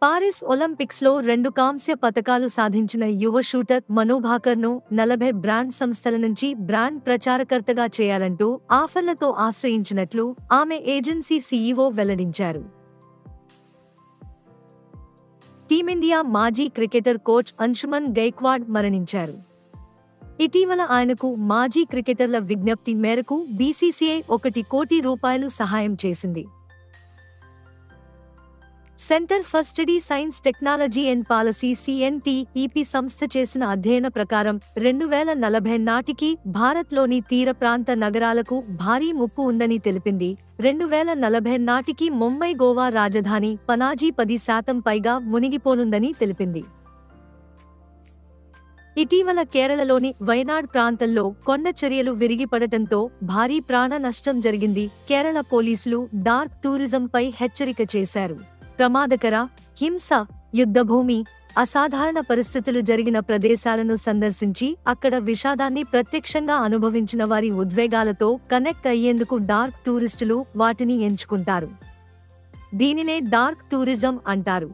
Paris ఒలింపిక్స్లో 2 కాంస్య పతకాలు సాధించిన యువ షూటర్ మను భాకర్ను 40 బ్రాండ్ సంస్థల నుంచి బ్రాండ్ ప్రచారకర్తగా చేయాలంటూ ఆఫర్లతో ఆశ్రయించినట్లు ఆమె ఏజెన్సీ సీఈఓ వెల్లడించారు. టీమిండియా మాజీ క్రికెటర్ కోచ్ అంశుమన్ గైక్వాడ్ మరణించారు. ఇటీవల ఆయనకు మాజీ క్రికెటర్ల విజ్ఞప్తి మేరకు బీసీసీఐ ₹1 కోటి సహాయం చేసింది. Centre for study science technology and policy (CNTEP) సంస్థ చేసిన అధ్యయన ప్రకారం 2040 నాటికి భారత్లోని తీర ప్రాంత నగరాలకు భారీ ముప్పు ఉందని తెలిపింది. 2040 నాటికి ముంబై గోవా రాజధాని పనాజీ 10% పైగా మునిగిపోనుందని తెలిపింది. ఇటీవల కేరళలోని వయనాడ్ ప్రాంతంలో కొండ చర్యలు విరిగిపడటంతో భారీ ప్రాణ నష్టం జరిగింది. కేరళ పోలీసులు డార్క్ టూరిజంపై హెచ్చరిక చేశారు. ప్రమాదకర, హింస, యుద్ధభూమి, అసాధారణ పరిస్థితులు జరిగిన ప్రదేశాలను సందర్శించి అక్కడ విషాదాన్ని ప్రత్యక్షంగా అనుభవించిన వారి ఉద్వేగాలతో కనెక్ట్ అయ్యేందుకు డార్క్ టూరిస్టులు వాటిని ఎంచుకుంటారు. దీనినే డార్క్ టూరిజం అంటారు.